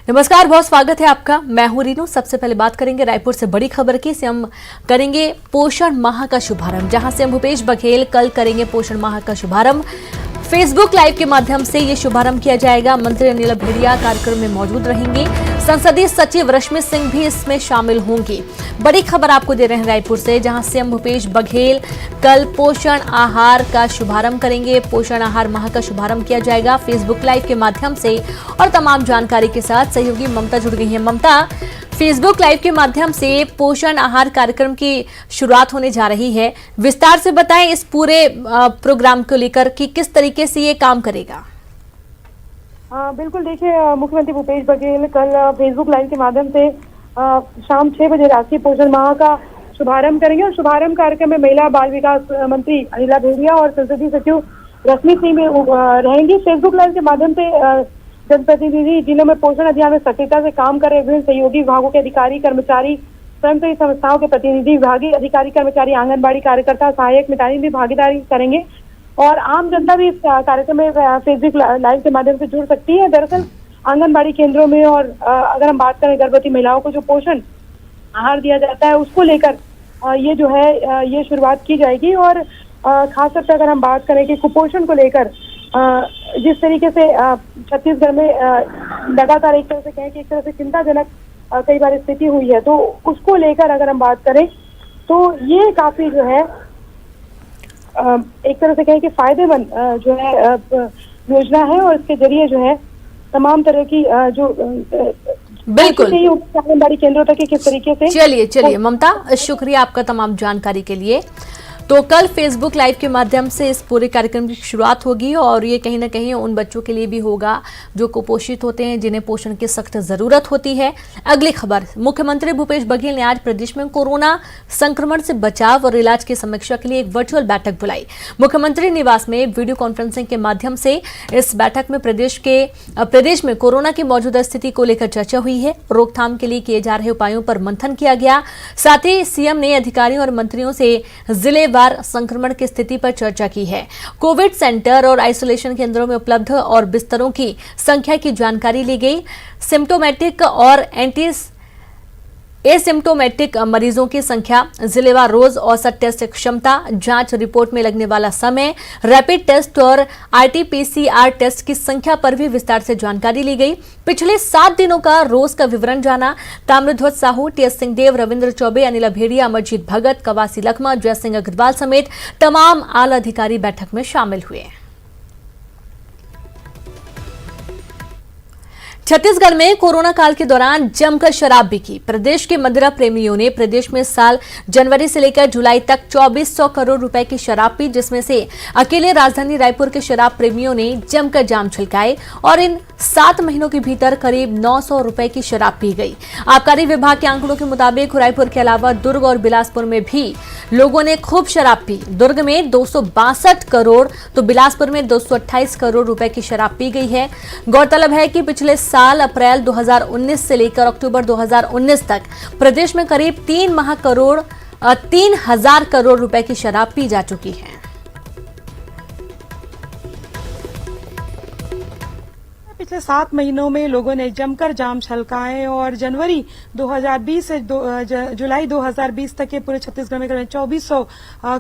नमस्कार, बहुत स्वागत है आपका। मैं हूं रीनू। सबसे पहले बात करेंगे रायपुर से बड़ी खबर की। हम करेंगे पोषण माह का शुभारंभ, जहां सीएम भूपेश बघेल कल करेंगे पोषण माह का शुभारंभ। फेसबुक लाइव के माध्यम से ये शुभारंभ किया जाएगा। मंत्री अनिला भेड़िया कार्यक्रम में मौजूद रहेंगे। संसदीय सचिव रश्मि सिंह भी इसमें शामिल होंगी। बड़ी खबर आपको दे रहे हैं रायपुर से, जहां सीएम भूपेश बघेल कल पोषण आहार का शुभारंभ करेंगे। पोषण आहार माह का शुभारंभ किया जाएगा फेसबुक लाइव के माध्यम से। और तमाम जानकारी के साथ सहयोगी ममता जुड़ गई है। ममता, फेसबुक लाइव के माध्यम से पोषण आहार कार्यक्रम की शुरुआत होने जा रही है। विस्तार से बताएं इस पूरे प्रोग्राम को लेकर कि किस तरीके से ये काम करेगा। बिल्कुल, देखिए, मुख्यमंत्री भूपेश बघेल कल फेसबुक लाइव के माध्यम से शाम 6 बजे राष्ट्रीय पोषण माह का शुभारंभ करेंगे। और शुभारंभ कार्यक्रम में महिला बाल विकास मंत्री अनिला भेड़िया और संसदीय सचिव रश्मि सिंह में रहेंगी। फेसबुक लाइव के माध्यम से जनप्रतिनिधि जिलों में पोषण अभियान में सक्रियता से काम कर रहे विभिन्न सहयोगी विभागों के अधिकारी कर्मचारी, स्वयंसेवी संस्थाओं के प्रतिनिधि, विभागीय अधिकारी कर्मचारी, आंगनबाड़ी कार्यकर्ता, सहायक मितानिन भी भागीदारी करेंगे। और आम जनता भी इस कार्यक्रम में फेसबुक लाइव के माध्यम से जुड़ सकती है। दरअसल आंगनबाड़ी केंद्रों में और अगर हम बात करें गर्भवती महिलाओं को जो पोषण आहार दिया जाता है, उसको लेकर ये जो है ये शुरुआत की जाएगी। और खासतौर पर अगर हम बात करें कि कुपोषण को लेकर जिस तरीके से छत्तीसगढ़ में लगातार एक तरह से कहें कि एक तरह से चिंताजनक कई बार स्थिति हुई है, तो उसको लेकर अगर हम बात करें तो ये काफी जो है एक तरह से कहें कि फायदेमंद जो है योजना है। और इसके जरिए जो है तमाम तरह की जो बिल्कुल आंगनबाड़ी केंद्रों तक किस तरीके से। चलिए ममता, शुक्रिया आपका तमाम जानकारी के लिए। तो कल फेसबुक लाइव के माध्यम से इस पूरे कार्यक्रम की शुरुआत होगी और ये कहीं ना कहीं उन बच्चों के लिए भी होगा जो कुपोषित होते हैं, जिन्हें पोषण की सख्त जरूरत होती है। अगली खबर, मुख्यमंत्री भूपेश बघेल ने आज प्रदेश में कोरोना संक्रमण से बचाव और इलाज की समीक्षा के लिए एक वर्चुअल बैठक बुलाई। मुख्यमंत्री निवास में वीडियो कॉन्फ्रेंसिंग के माध्यम से इस बैठक में प्रदेश में कोरोना की मौजूदा स्थिति को लेकर चर्चा हुई है। रोकथाम के लिए किए जा रहे उपायों पर मंथन किया गया। साथ ही सीएम ने अधिकारियों और मंत्रियों से जिले संक्रमण की स्थिति पर चर्चा की है। कोविड सेंटर और आइसोलेशन केंद्रों में उपलब्ध और बिस्तरों की संख्या की जानकारी ली गई। सिम्टोमेटिक और एसिम्टोमेटिक मरीजों की संख्या, जिलेवार रोज औसत टेस्ट क्षमता, जांच रिपोर्ट में लगने वाला समय, रैपिड टेस्ट और आरटी-पीसीआर टेस्ट की संख्या पर भी विस्तार से जानकारी ली गई। पिछले 7 दिनों का रोज का विवरण जाना। ताम्रध्वज साहू, टीएस सिंहदेव, रविंद्र चौबे, अनिला भेड़िया, अमरजीत भगत, कवासी लखमा, जय सिंह अग्रवाल समेत तमाम आला अधिकारी बैठक में शामिल हुए। छत्तीसगढ़ में कोरोना काल के दौरान जमकर शराब बिकी। प्रदेश के मदिरा प्रेमियों ने प्रदेश में साल जनवरी से लेकर जुलाई तक 2400 करोड़ रुपए की शराब पी, जिसमें से अकेले राजधानी रायपुर के शराब प्रेमियों ने जमकर जाम छलकाए और इन 7 महीनों के भीतर करीब 900 रुपए की शराब पी गई। आबकारी विभाग के आंकड़ों के मुताबिक रायपुर के अलावा दुर्ग और बिलासपुर में भी लोगों ने खूब शराब पी। दुर्ग में 262 करोड़ तो बिलासपुर में 228 करोड़ रुपए की शराब पी गई है। गौरतलब है कि पिछले साल अप्रैल 2019 से लेकर अक्टूबर 2019 तक प्रदेश में करीब 3,000 करोड़ रुपए की शराब पी जा चुकी है। पिछले 7 महीनों में लोगों ने जमकर जाम छलकाए और जनवरी 2020 से जुलाई 2020 तक के पूरे छत्तीसगढ़ में करीब 2400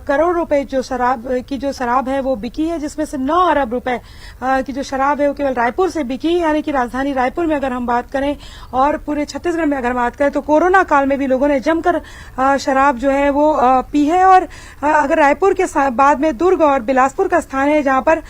करोड़ रुपए जो शराब है वो बिकी है, जिसमें से 9 अरब रुपए की जो शराब है वो केवल रायपुर से बिकी, यानी कि राजधानी रायपुर में अगर हम बात करें और पूरे छत्तीसगढ़ में अगर बात करें तो कोरोना काल में भी लोगों ने जमकर शराब जो है वो पी है। और अगर रायपुर के बाद में दुर्ग और बिलासपुर का स्थान है, जहां पर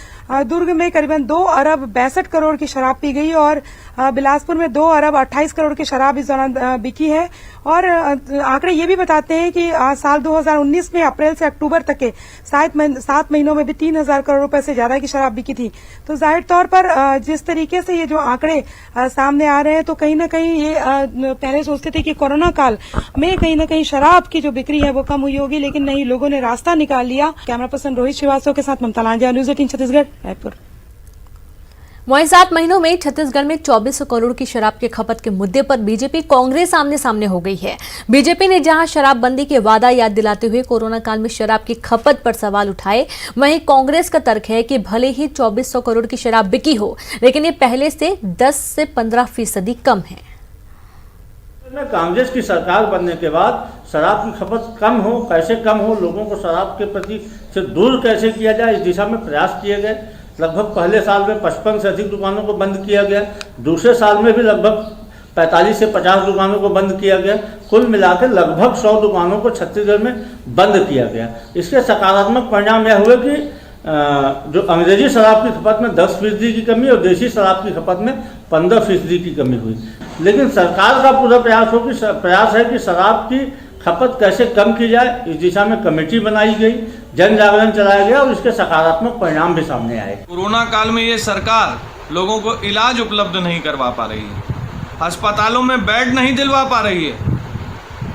दुर्ग में करीबन 2 अरब 62 करोड़ की शराब पी गई और बिलासपुर में 2 अरब 28 करोड़ की शराब इस दौरान बिकी है। और आंकड़े ये भी बताते हैं कि साल 2019 में अप्रैल से अक्टूबर तक के 7 महीनों में भी 3000 करोड़ रुपए से ज्यादा की शराब बिकी थी। तो जाहिर तौर पर जिस तरीके से ये जो आंकड़े सामने आ रहे हैं, तो कहीं ना कहीं ये पहले सोचते थे कि कोरोना काल में कहीं ना कहीं शराब की जो बिक्री है वो कम हुई होगी, लेकिन नहीं, लोगों ने रास्ता निकाल लिया। कैमरा पर्सन रोहित श्रीवास्तव के साथ ममता लांजा, न्यूज़ 18 छत्तीसगढ़, रायपुर। वहीं 7 महीनों में छत्तीसगढ़ में 2400 करोड़ की शराब की खपत के मुद्दे पर बीजेपी कांग्रेस आमने सामने हो गई है। बीजेपी ने जहां शराबबंदी के वादा याद दिलाते हुए कोरोना काल में शराब की खपत पर सवाल उठाए, वहीं कांग्रेस का तर्क है कि भले ही 2400 करोड़ की शराब बिकी हो, लेकिन ये पहले से 10 से 15% कम है। कांग्रेस की सरकार बनने के बाद शराब की खपत कम हो, कैसे कम हो, लोगों को शराब के प्रति से दूर कैसे किया जाए, इस दिशा में प्रयास किए गए। लगभग पहले साल में 55 से अधिक दुकानों को बंद किया गया, दूसरे साल में भी लगभग 45 से 50 दुकानों को बंद किया गया। कुल मिलाकर लगभग 100 दुकानों को छत्तीसगढ़ में बंद किया गया। इसके सकारात्मक परिणाम यह हुए कि जो अंग्रेजी शराब की खपत में 10% की कमी और देसी शराब की खपत में 15% की कमी हुई। लेकिन सरकार का पूरा प्रयास है कि शराब की खपत कैसे कम की जाए, इस दिशा में कमेटी बनाई गई, जन जागरण चलाया गया और इसके सकारात्मक परिणाम भी सामने आए। कोरोना काल में ये सरकार लोगों को इलाज उपलब्ध नहीं करवा पा रही है, अस्पतालों में बेड नहीं दिलवा पा रही है,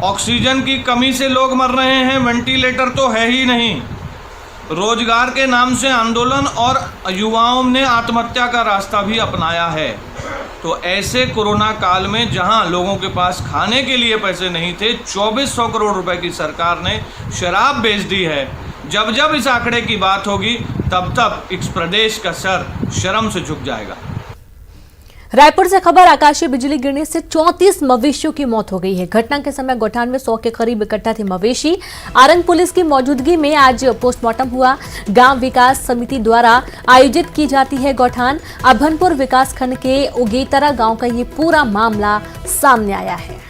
ऑक्सीजन की कमी से लोग मर रहे हैं, वेंटिलेटर तो है ही नहीं, रोजगार के नाम से आंदोलन और युवाओं ने आत्महत्या का रास्ता भी अपनाया है। तो ऐसे कोरोना काल में जहां लोगों के पास खाने के लिए पैसे नहीं थे, 2400 करोड़ रुपए की सरकार ने शराब बेच दी है। जब जब इस आंकड़े की बात होगी तब तब इस प्रदेश का सर शर्म से झुक जाएगा। रायपुर से खबर, आकाशीय बिजली गिरने से 34 मवेशियों की मौत हो गई है। घटना के समय गौठान में 100 के करीब इकट्ठा थे मवेशी। आरंग पुलिस की मौजूदगी में आज पोस्टमार्टम हुआ। गांव विकास समिति द्वारा आयोजित की जाती है गौठान। अभनपुर विकास खंड के उगेतरा गांव का ये पूरा मामला सामने आया है।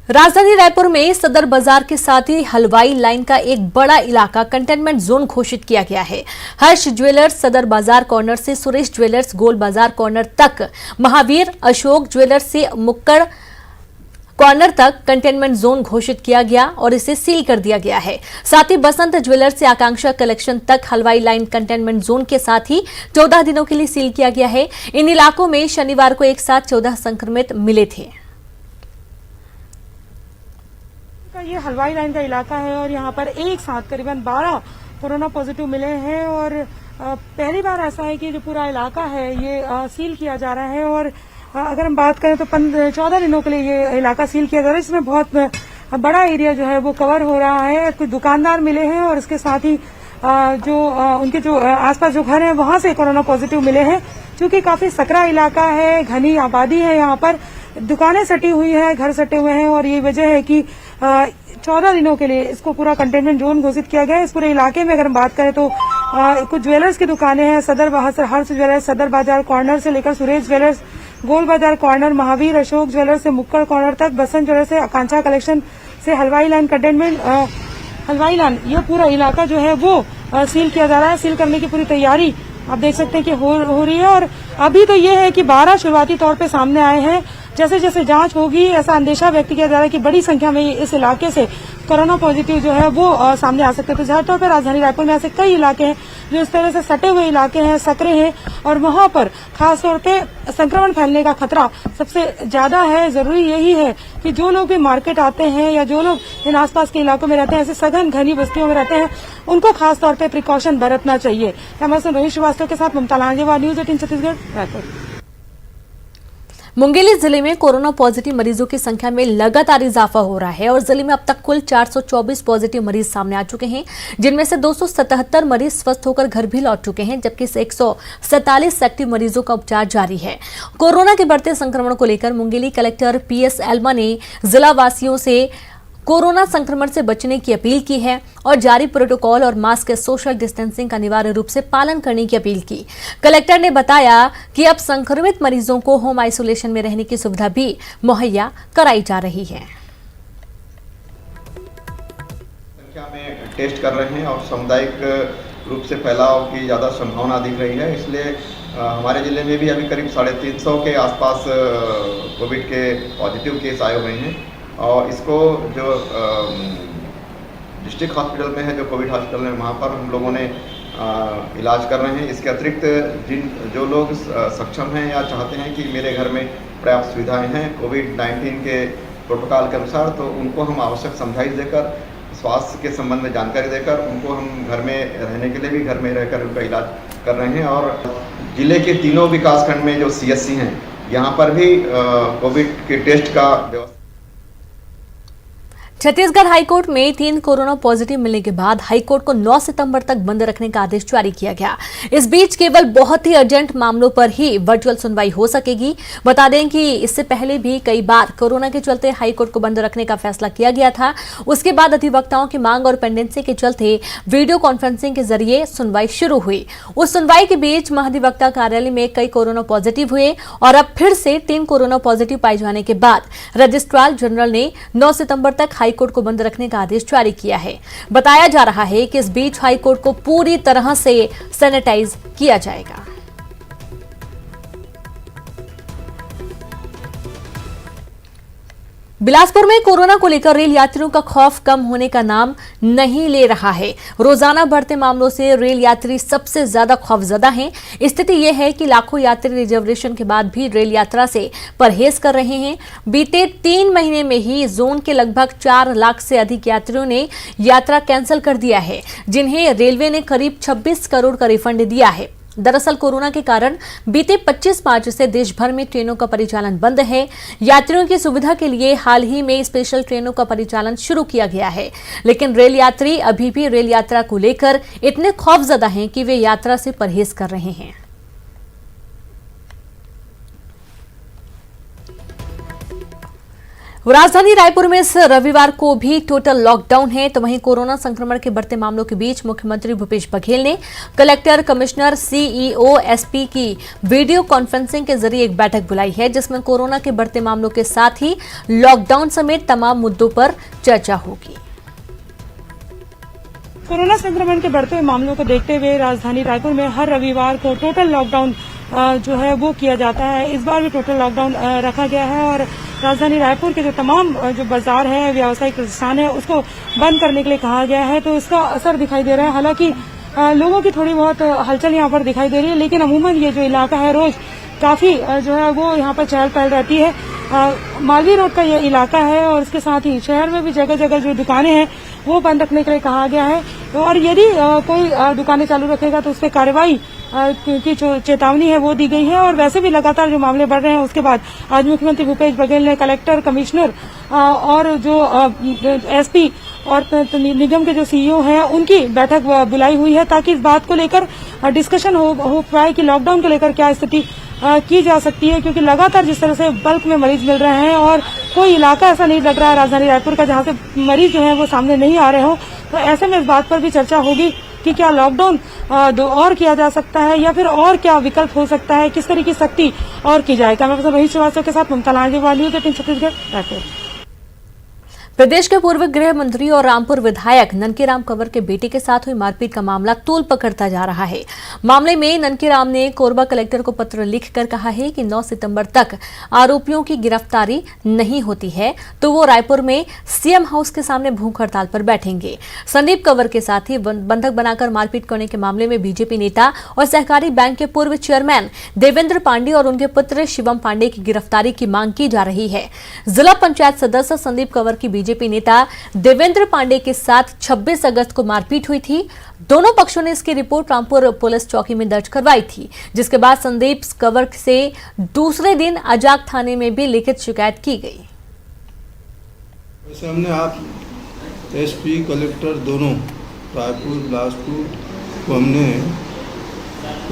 राजधानी रायपुर में सदर बाजार के साथ ही हलवाई लाइन का एक बड़ा इलाका कंटेनमेंट जोन घोषित किया गया है। हर्ष ज्वेलर्स सदर बाजार कॉर्नर से सुरेश ज्वेलर्स गोल बाजार कॉर्नर तक, महावीर अशोक ज्वेलर्स से मुक्कड़ कॉर्नर तक कंटेनमेंट जोन घोषित किया गया और इसे सील कर दिया गया है। साथ ही बसंत ज्वेलर्स से आकांक्षा कलेक्शन तक हलवाई लाइन कंटेनमेंट जोन के साथ ही 14 दिनों के लिए सील किया गया है। इन इलाकों में शनिवार को एक साथ 14 संक्रमित मिले थे। ये हलवाई लाइन का इलाका है और यहाँ पर एक साथ करीबन 12 कोरोना पॉजिटिव मिले हैं और पहली बार ऐसा है कि जो पूरा इलाका है ये सील किया जा रहा है। और अगर हम बात करें तो 14 दिनों के लिए ये इलाका सील किया जा रहा है। इसमें बहुत बड़ा एरिया जो है वो कवर हो रहा है। कुछ दुकानदार मिले हैं और इसके साथ ही जो उनके जो आसपास जो घर हैं वहां से कोरोना पॉजिटिव मिले हैं। क्योंकि काफी सकरा इलाका है, घनी आबादी है, यहाँ पर दुकानें सटी हुई है, घर सटे हुए हैं और ये वजह है कि 14 दिनों के लिए इसको पूरा कंटेनमेंट जोन घोषित किया गया है। इस पूरे इलाके में अगर हम बात करें तो कुछ ज्वेलर्स की दुकानें हैं, सदर हर्ष ज्वेलर्स सदर बाजार कॉर्नर से लेकर सुरेश ज्वेलर्स गोल बाजार कॉर्नर, महावीर अशोक ज्वेलर्स से मुक्कड़ कॉर्नर तक, बसंत ज्वेलर्स से आकांक्षा कलेक्शन से हलवाई लाइन कंटेनमेंट हलवाई लाइन, ये पूरा इलाका जो है वो सील किया जा रहा है। सील करने की पूरी तैयारी आप देख सकते हैं कि हो रही है। और अभी तो ये है कि 12 शुरुआती तौर पे सामने आए हैं। जैसे जैसे जांच होगी ऐसा अंदेशा व्यक्त किया जा रहा है कि बड़ी संख्या में इस इलाके से कोरोना पॉजिटिव जो है वो सामने आ सकते हैं। तो जाहिर तौर पर राजधानी रायपुर में ऐसे कई इलाके हैं जो इस तरह से सटे हुए इलाके हैं, सकरे हैं और वहां पर खासतौर पे संक्रमण फैलने का खतरा सबसे ज्यादा है। जरूरी यही है कि जो लोग भी मार्केट आते हैं या जो लोग इन आसपास के इलाकों में रहते हैं, ऐसे सघन घनी बस्तियों में रहते हैं, उनको खासतौर पर प्रिकॉशन बरतना चाहिए। कैमरा रोहित श्रीवास्तव के साथ ममता लांजेवाल, न्यूज 18 छत्तीसगढ़, रायपुर। मुंगेली जिले में कोरोना पॉजिटिव मरीजों की संख्या में लगातार इजाफा हो रहा है और जिले में अब तक कुल 424 पॉजिटिव मरीज सामने आ चुके हैं, जिनमें से 277 मरीज स्वस्थ होकर घर भी लौट चुके हैं, जबकि 147 एक्टिव मरीजों का उपचार जारी है। कोरोना के बढ़ते संक्रमण को लेकर मुंगेली कलेक्टर PS एल्मा ने जिला वासियों से कोरोना संक्रमण से बचने की अपील की है और जारी प्रोटोकॉल और मास्क, सोशल डिस्टेंसिंग का अनिवार्य रूप से पालन करने की अपील की। कलेक्टर ने बताया कि अब संक्रमित मरीजों को होम आइसोलेशन में रहने की सुविधा भी मुहैया कराई जा रही है। संख्या में टेस्ट कर रहे हैं और सामुदायिक रूप से फैलाव की ज़्यादा संभावना दिख रही है। इसलिए हमारे जिले में भी अभी करीब 350 के आसपास कोविड के पॉजिटिव केस आए हुए हैं और इसको जो डिस्ट्रिक्ट हॉस्पिटल में है, जो कोविड हॉस्पिटल है, वहाँ पर हम लोगों ने इलाज कर रहे हैं। इसके अतिरिक्त जो लोग सक्षम हैं या चाहते हैं कि मेरे घर में पर्याप्त सुविधाएं हैं, कोविड-19 के प्रोटोकॉल के अनुसार, तो उनको हम आवश्यक समझाइश देकर, स्वास्थ्य के संबंध में जानकारी देकर उनको हम घर में रहने के लिए भी घर में रहकर उनका इलाज कर रहे हैं। और जिले के तीनों विकासखंड में जो CSC हैं, यहाँ पर भी कोविड के टेस्ट का व्यवस्था। छत्तीसगढ़ हाईकोर्ट में 3 कोरोना पॉजिटिव मिलने के बाद हाईकोर्ट को 9 सितंबर तक बंद रखने का आदेश जारी किया गया। इस बीच केवल बहुत ही अर्जेंट मामलों पर ही वर्चुअल सुनवाई हो सकेगी। बता दें कि इससे पहले भी कई बार कोरोना के चलते हाईकोर्ट को बंद रखने का फैसला किया गया था। उसके बाद अधिवक्ताओं की मांग और पेंडेंसी के चलते वीडियो कॉन्फ्रेंसिंग के जरिए सुनवाई शुरू हुई। उस सुनवाई के बीच महाधिवक्ता कार्यालय में कई कोरोना पॉजिटिव हुए और अब फिर से 3 कोरोना पॉजिटिव पाए जाने के बाद रजिस्ट्रार जनरल ने 9 सितंबर तक हाईकोर्ट को बंद रखने का आदेश जारी किया है। बताया जा रहा है कि इस बीच हाईकोर्ट को पूरी तरह से सैनिटाइज किया जाएगा। बिलासपुर में कोरोना को लेकर रेल यात्रियों का खौफ कम होने का नाम नहीं ले रहा है। रोजाना बढ़ते मामलों से रेल यात्री सबसे ज्यादा खौफजदा हैं। स्थिति यह है कि लाखों यात्री रिजर्वेशन के बाद भी रेल यात्रा से परहेज कर रहे हैं। बीते 3 महीने में ही जोन के लगभग 4 लाख से अधिक यात्रियों ने यात्रा कैंसिल कर दिया है, जिन्हें रेलवे ने करीब 26 करोड़ का रिफंड दिया है। दरअसल कोरोना के कारण बीते 25 मार्च से देश भर में ट्रेनों का परिचालन बंद है। यात्रियों की सुविधा के लिए हाल ही में स्पेशल ट्रेनों का परिचालन शुरू किया गया है, लेकिन रेल यात्री अभी भी रेल यात्रा को लेकर इतने खौफजदा हैं कि वे यात्रा से परहेज कर रहे हैं। राजधानी रायपुर में इस रविवार को भी टोटल लॉकडाउन है। तो वहीं कोरोना संक्रमण के बढ़ते मामलों के बीच मुख्यमंत्री भूपेश बघेल ने कलेक्टर, कमिश्नर, CEO, SP की वीडियो कॉन्फ्रेंसिंग के जरिए एक बैठक बुलाई है, जिसमें कोरोना के बढ़ते मामलों के साथ ही लॉकडाउन समेत तमाम मुद्दों पर चर्चा होगी। कोरोना संक्रमण के बढ़ते मामलों को देखते हुए राजधानी रायपुर में हर रविवार को टोटल लॉकडाउन जो है वो किया जाता है। इस बार भी टोटल लॉकडाउन रखा गया है और राजधानी रायपुर के जो तमाम जो बाजार है, व्यावसायिक प्रतिष्ठान है, उसको बंद करने के लिए कहा गया है। तो इसका असर दिखाई दे रहा है। हालांकि लोगों की थोड़ी बहुत हलचल यहाँ पर दिखाई दे रही है, लेकिन अमूमन ये जो इलाका है रोज काफी जो है वो यहाँ पर चहल पहल रहती है। मालवीय रोड का ये इलाका है और इसके साथ ही शहर में भी जगह जगह जो दुकानें हैं वो बंद रखने के लिए कहा गया है। और यदि कोई दुकानें चालू रखेगा तो उस पर कार्रवाई की जो चेतावनी है वो दी गई है। और वैसे भी लगातार जो मामले बढ़ रहे हैं, उसके बाद आज मुख्यमंत्री भूपेश बघेल ने कलेक्टर, कमिश्नर और जो SP और निगम के जो CEO हैं उनकी बैठक बुलाई हुई है, ताकि इस बात को लेकर डिस्कशन हो पाए कि लॉकडाउन को लेकर क्या स्थिति की जा सकती है। क्योंकि लगातार जिस तरह से बल्क में मरीज मिल रहे हैं और कोई इलाका ऐसा नहीं लग रहा है राजधानी रायपुर का जहां से मरीज जो है वो सामने नहीं आ रहे हो, तो ऐसे में इस बात पर भी चर्चा होगी कि क्या लॉकडाउन और किया जा सकता है या फिर और क्या विकल्प हो सकता है, किस तरह की सख्ती और की जाए। कैमरा पर्सन रोहित श्रीवास्तव के साथ ममता लांजे वाली छत्तीसगढ़ रायपुर। प्रदेश के पूर्व गृह मंत्री और रामपुर विधायक ननकीराम कंवर के बेटे के साथ हुई मारपीट का मामला तूल पकड़ता जा रहा है। मामले में ननकीराम ने कोरबा कलेक्टर को पत्र लिखकर कहा है कि 9 सितंबर तक आरोपियों की गिरफ्तारी नहीं होती है तो वो रायपुर में CM हाउस के सामने भूख हड़ताल पर बैठेंगे। संदीप कंवर के साथ ही बंधक बनाकर मारपीट करने के मामले में बीजेपी नेता और सहकारी बैंक के पूर्व चेयरमैन देवेंद्र पांडे और उनके पुत्र शिवम पांडे की गिरफ्तारी की मांग की जा रही है। जिला पंचायत सदस्य संदीप कंवर की बीजेपी नेता देवेंद्र पांडे के साथ 26 अगस्त को मारपीट हुई थी। दोनों पक्षों ने इसकी रिपोर्ट रामपुर पुलिस चौकी में दर्ज करवाई थी, जिसके बाद संदीप कंवर से दूसरे दिन अजाक थाने में भी लिखित शिकायत की गई। वैसे हमने आप SP, कलेक्टर दोनों रायपुर, बिलासपुर को हमने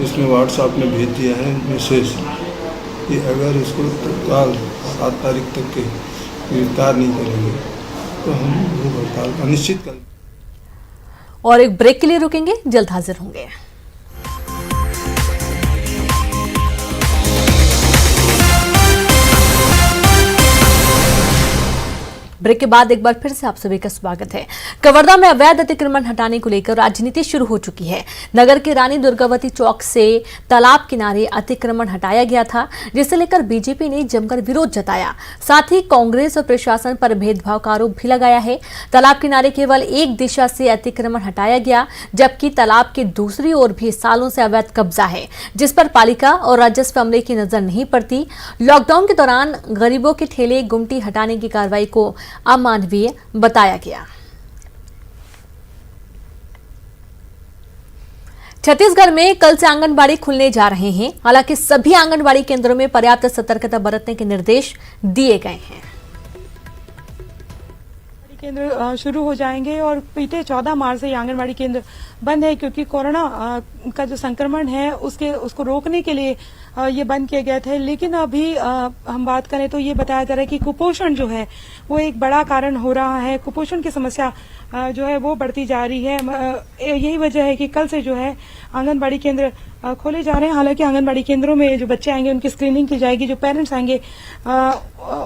इसमें व्हाट्सएप में भेज दिया है मैसेज कि अगर इसको तत्काल 7 तारीख तक के गिरफ्तार नहीं करेंगे तो हम भूख हड़ताल का निश्चित करेंगे। और एक ब्रेक के लिए रुकेंगे, जल्द हाजिर होंगे। ब्रेक के बाद एक बार फिर से आप सभी का स्वागत है। कवर्धा में अवैध अतिक्रमण हटाने को लेकर राजनीति शुरू हो चुकी है। नगर के रानी दुर्गावती चौक से तालाब किनारे अतिक्रमण हटाया गया था, जिसे लेकर बीजेपी ने जमकर विरोध जताया। साथ ही कांग्रेस और प्रशासन पर भेदभाव का आरोप भी लगाया है। तालाब किनारे केवल एक दिशा से अतिक्रमण हटाया गया, जबकि तालाब की दूसरी ओर भी सालों से अवैध कब्जा है, जिस पर पालिका और राजस्व अमले की नजर नहीं पड़ती। लॉकडाउन के दौरान गरीबों के ठेले गुमटी हटाने की कार्रवाई को अमानवीय बताया गया। छत्तीसगढ़ में कल से आंगनबाड़ी खुलने जा रहे हैं। हालांकि सभी आंगनबाड़ी केंद्रों में पर्याप्त सतर्कता बरतने के निर्देश दिए गए हैं। केंद्र शुरू हो जाएंगे और बीते 14 मार्च से ये आंगनबाड़ी केंद्र बंद है, क्योंकि कोरोना का जो संक्रमण है उसको रोकने के लिए ये बंद किए गए थे। लेकिन अभी हम बात करें तो ये बताया जा रहा है कि कुपोषण जो है वो एक बड़ा कारण हो रहा है। कुपोषण की समस्या जो है वो बढ़ती जा रही है। यही वजह है कि कल से जो है आंगनबाड़ी केंद्र खोले जा रहे हैं। हालांकि आंगनबाड़ी केंद्रों में जो बच्चे आएंगे उनकी स्क्रीनिंग की जाएगी, जो पेरेंट्स आएंगे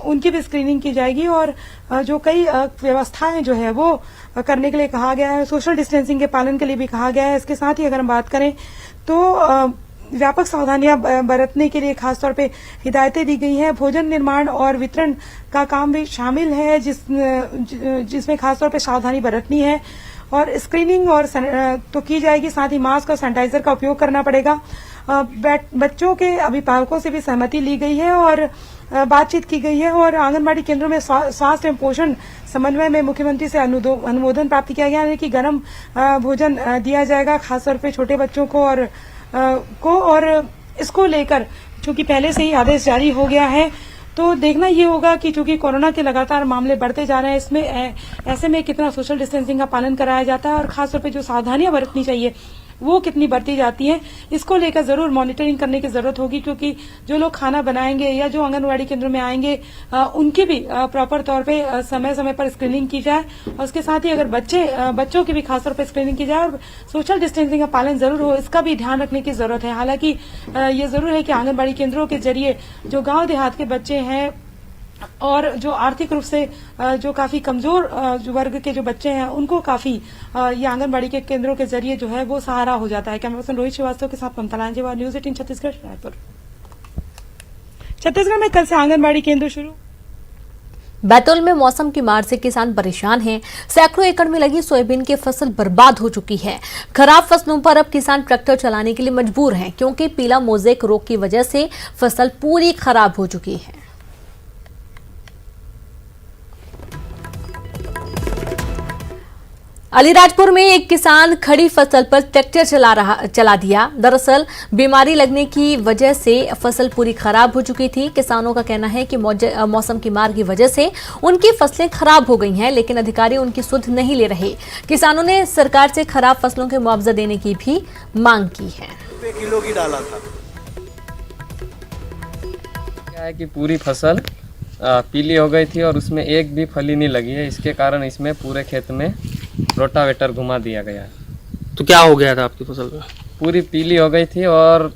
उनकी भी स्क्रीनिंग की जाएगी, और जो कई व्यवस्थाएं जो है वो करने के लिए कहा गया है। सोशल डिस्टेंसिंग के पालन के लिए भी कहा गया है। इसके साथ ही अगर हम बात करें तो व्यापक सावधानियां बरतने के लिए खासतौर पे हिदायतें दी गई हैं। भोजन निर्माण और वितरण का काम भी शामिल है, जिसमें खासतौर पे सावधानी बरतनी है, और स्क्रीनिंग और तो की जाएगी। साथ ही मास्क और सैनिटाइजर का उपयोग करना पड़ेगा। बच्चों के अभिभावकों से भी सहमति ली गई है और बातचीत की गई है, और आंगनबाड़ी केंद्रों में स्वास्थ्य एवं पोषण समन्वय में मुख्यमंत्री से अनुमोदन प्राप्त किया गया है कि गर्म भोजन दिया जाएगा, खासतौर पे छोटे बच्चों को और इसको लेकर चूंकि पहले से ही आदेश जारी हो गया है, तो देखना ये होगा कि चूंकि कोरोना के लगातार मामले बढ़ते जा रहे हैं, इसमें ऐसे में कितना सोशल डिस्टेंसिंग का पालन कराया जाता है और खासतौर पे जो सावधानियां बरतनी चाहिए वो कितनी बरती जाती हैं, इसको लेकर जरूर मॉनिटरिंग करने की जरूरत होगी। क्योंकि जो लोग खाना बनाएंगे या जो आंगनबाड़ी केंद्रों में आएंगे उनकी भी प्रॉपर तौर पे समय समय पर स्क्रीनिंग की जाए, और उसके साथ ही अगर बच्चों की भी खासतौर पर स्क्रीनिंग की जाए और सोशल डिस्टेंसिंग का पालन जरूर हो, इसका भी ध्यान रखने की जरूरत है। हालांकि ये जरूर है कि आंगनबाड़ी केंद्रों के जरिए जो गाँव देहात के बच्चे हैं और जो आर्थिक रूप से जो काफी कमजोर वर्ग के जो बच्चे हैं उनको काफी ये आंगनबाड़ी के केंद्रों के जरिए जो है वो सहारा हो जाता है। कैमरा पर्सन रोहित श्रीवास्तव के साथ ममता लांजेवार, न्यूज 18 छत्तीसगढ़, रायपुर। छत्तीसगढ़ में कल से आंगनबाड़ी केंद्र शुरू। बैतूल में मौसम की मार से किसान परेशान हैं। सैकड़ों एकड़ में लगी सोयाबीन की फसल बर्बाद हो चुकी है। खराब फसलों पर अब किसान ट्रैक्टर चलाने के लिए मजबूर हैं, क्योंकि पीला मोज़ेक रोग की वजह से फसल पूरी खराब हो चुकी है। अलीराजपुर में एक किसान खड़ी फसल पर ट्रैक्टर चला दिया। दरअसल बीमारी लगने की वजह से फसल पूरी खराब हो चुकी थी। किसानों का कहना है कि मौसम की मार की वजह से उनकी फसलें खराब हो गई हैं, लेकिन अधिकारी उनकी सुध नहीं ले रहे। किसानों ने सरकार से खराब फसलों के मुआवजा देने की भी मांग की है। किलो की डाला था। क्या है कि पूरी फसल पीली हो गई थी और उसमें एक भी फली नहीं लगी है। इसके कारण इसमें पूरे खेत में रोटावेटर घुमा दिया गया है। तो क्या हो गया था आपकी फसल में? पूरी पीली हो गई थी और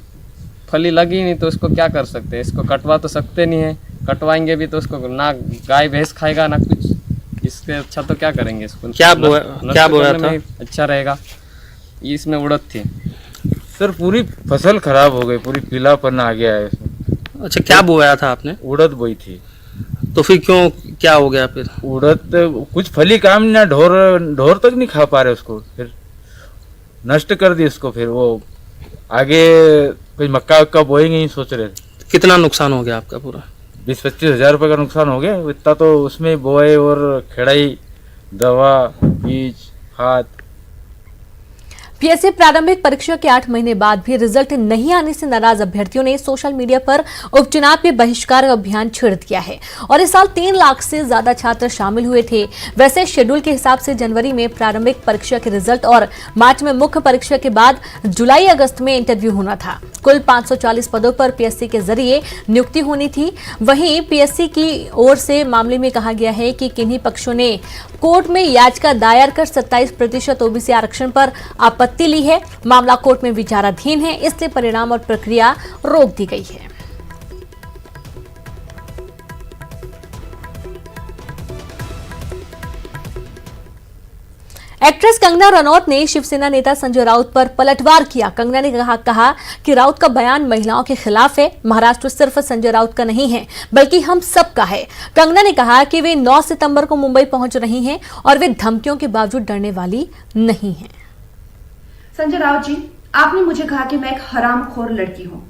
फली लगी नहीं, तो इसको क्या कर सकते हैं? इसको कटवा तो सकते नहीं है। कटवाएंगे भी तो उसको ना गाय भैंस खाएगा ना कुछ। इससे अच्छा तो क्या करेंगे इसको? क्या बोया था? अच्छा रहेगा। इसमें उड़द थी सर, पूरी फसल खराब हो गई, पूरी पीलापन आ गया है इसमें। अच्छा, क्या बोया था आपने? उड़द बोई थी। तो फिर क्यों, क्या हो गया फिर? उड़द कुछ फली काम ना, ढोर तक नहीं खा पा रहे उसको, फिर नष्ट कर दी उसको। फिर वो आगे कोई मक्का वक्का बोएंगे ही सोच रहे थे। कितना नुकसान हो गया आपका? पूरा 20-25 हज़ार रुपये का नुकसान हो गया। इतना तो उसमें बोए और खेड़ाई, दवा, बीज, खाद। पीएससी प्रारंभिक परीक्षा के 8 महीने बाद भी रिजल्ट नहीं आने से नाराज अभ्यर्थियों ने सोशल मीडिया पर उपचुनाव के बहिष्कार अभियान छेड़ दिया है, और इस साल 3 लाख से ज्यादा छात्र शामिल हुए थे। वैसे शेड्यूल के हिसाब से जनवरी में प्रारंभिक परीक्षा के रिजल्ट और मार्च में मुख्य परीक्षा के बाद जुलाई अगस्त में इंटरव्यू होना था। कुल 540 पदों पर पीएससी के जरिए नियुक्ति होनी थी। वहीं पीएससी की ओर से मामले में कहा गया है कि किन्हीं पक्षों ने कोर्ट में याचिका दायर कर 27% ओबीसी आरक्षण पर आपत्ति ली है। मामला कोर्ट में विचाराधीन है, इसलिए परिणाम और प्रक्रिया रोक दी गई है। एक्ट्रेस कंगना रनौत ने शिवसेना नेता संजय राउत पर पलटवार किया। कंगना ने कहा कि राउत का बयान महिलाओं के खिलाफ है। महाराष्ट्र सिर्फ संजय राउत का नहीं है बल्कि हम सब का है। कंगना ने कहा कि वे 9 सितंबर को मुंबई पहुंच रही हैं और वे धमकियों के बावजूद डरने वाली नहीं हैं। संजय राउत जी, आपने मुझे कहा कि मैं एक हरामखोर लड़की हूं।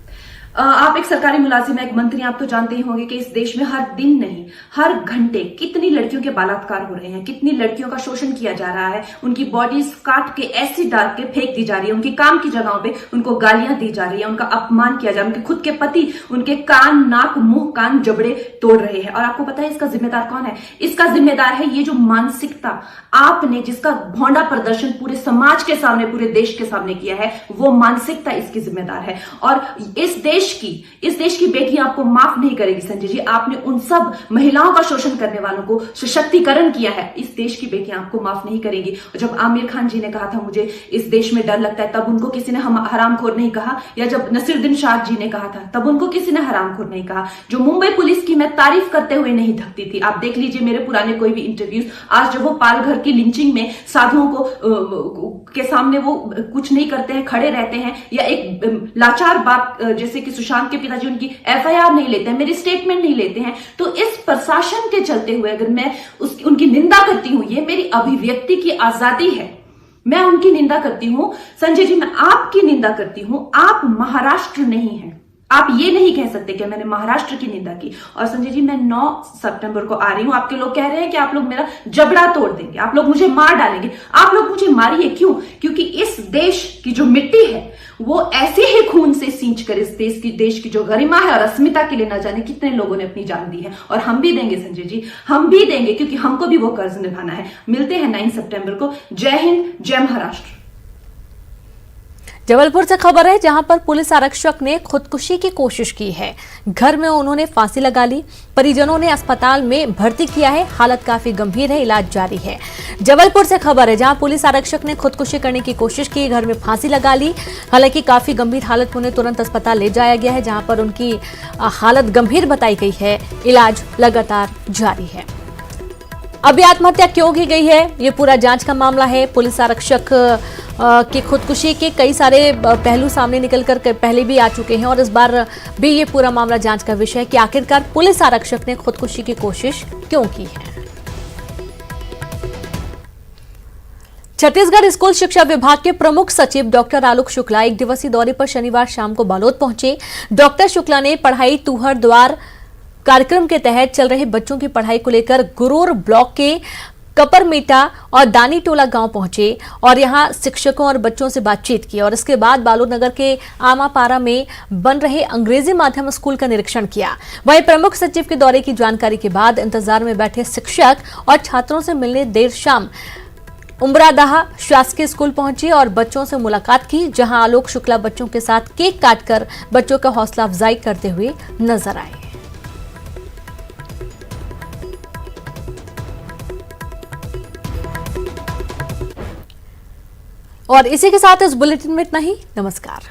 आप एक सरकारी मुलाजिम हैं, एक मंत्री, आप तो जानते ही होंगे कि इस देश में हर दिन नहीं हर घंटे कितनी लड़कियों के बलात्कार हो रहे हैं, कितनी लड़कियों का शोषण किया जा रहा है, उनकी बॉडीज काट के एसिड डाल के फेंक दी जा रही है, उनकी काम की जगहों पे उनको गालियां दी जा रही है, उनका अपमान किया जा रहा है, उनके खुद के पति उनके कान, नाक, मुंह, कान, जबड़े तोड़ रहे हैं। और आपको पता है इसका जिम्मेदार कौन है? इसका जिम्मेदार है ये जो मानसिकता आपने, जिसका भौंडा प्रदर्शन पूरे समाज के सामने, पूरे देश के सामने किया है, वो मानसिकता इसकी जिम्मेदार है। और इस देश की बेटियां आपको माफ नहीं करेगी संजय जी। आपने उन सब महिलाओं का शोषण करने वालों को सशक्तिकरण किया है, इस देश की बेटियां आपको माफ नहीं करेंगी। और जब आमिर खान जी ने कहा था मुझे इस देश में डर लगता है, तब उनको किसी ने हरामखोर नहीं कहा, या जब नसीरुद्दीन शाह जी ने कहा था तब उनको किसी ने हरामखोर नहीं कहा। जो मुंबई पुलिस की मैं तारीफ करते हुए नहीं थकती थी, आप देख लीजिए मेरे पुराने कोई भी इंटरव्यूज, आज जब वो पालघर की लिंचिंग में साधुओं को के सामने वो कुछ नहीं करते हैं, खड़े रहते हैं, या एक लाचार बाप जैसे कि सुशांत के पिताजी उनकी एफआईआर नहीं लेते हैं, मेरी स्टेटमेंट नहीं लेते हैं, तो इस प्रशासन के चलते हुए अगर मैं उनकी निंदा करती हूं, ये मेरी अभिव्यक्ति की आजादी है, मैं उनकी निंदा करती हूं। संजय जी, मैं आपकी निंदा करती हूं, आप महाराष्ट्र नहीं हैं, आप ये नहीं कह सकते कि मैंने महाराष्ट्र की निंदा की। और संजय जी, मैं 9 सितंबर को आ रही हूं, आपके लोग कह रहे हैं कि आप लोग मेरा जबड़ा तोड़ देंगे, आप लोग मुझे मार डालेंगे। आप लोग मुझे मारिए, क्यों? क्योंकि इस देश की जो मिट्टी है वो ऐसे ही खून से सींच कर इस देश की जो गरिमा है और अस्मिता के लिए न जाने कितने लोगों ने अपनी जान दी है। और हम भी देंगे संजय जी, हम भी देंगे, क्योंकि हमको भी वो कर्ज निभाना है। मिलते हैं 9 सितंबर को। जय हिंद, जय महाराष्ट्र। जबलपुर से खबर है, जहां पर पुलिस आरक्षक ने खुदकुशी की कोशिश की है। घर में उन्होंने फांसी लगा ली। परिजनों ने अस्पताल में भर्ती किया है, हालत काफी गंभीर है, इलाज जारी है। जबलपुर से खबर है, जहां पुलिस आरक्षक ने खुदकुशी करने की कोशिश की, घर में फांसी लगा ली। हालांकि काफी गंभीर हालत में उन्हें तुरंत अस्पताल ले जाया गया है, जहां पर उनकी हालत गंभीर बताई गई है, इलाज लगातार जारी है। अभी आत्महत्या क्यों की गई है, ये पूरा जांच का मामला है। पुलिस आरक्षक की खुदकुशी के कई सारे पहलू सामने निकलकर पहले भी आ चुके हैं और इस बार भी ये पूरा मामला जांच का विषय है कि आखिरकार पुलिस आरक्षक ने खुदकुशी की कोशिश क्यों की है। छत्तीसगढ़ स्कूल शिक्षा विभाग के प्रमुख सचिव डॉक्टर आलोक शुक्ला एक दिवसीय दौरे पर शनिवार शाम को बालोद पहुंचे। डॉक्टर शुक्ला ने पढ़ाई तुहर द्वार कार्यक्रम के तहत चल रहे बच्चों की पढ़ाई को लेकर गुरूर ब्लॉक के कपरमेटा और दानी टोला गांव पहुंचे और यहां शिक्षकों और बच्चों से बातचीत की और इसके बाद बालोद नगर के आमापारा में बन रहे अंग्रेजी माध्यम स्कूल का निरीक्षण किया। वहीं प्रमुख सचिव के दौरे की जानकारी के बाद इंतजार में बैठे शिक्षक और छात्रों से मिलने देर शाम उमरादाह शासकीय स्कूल पहुंचे और बच्चों से मुलाकात की, जहां आलोक शुक्ला बच्चों के साथ केक काटकर बच्चों का हौसला अफजाई करते हुए नजर आए। और इसी के साथ इस बुलेटिन में इतना ही। नमस्कार।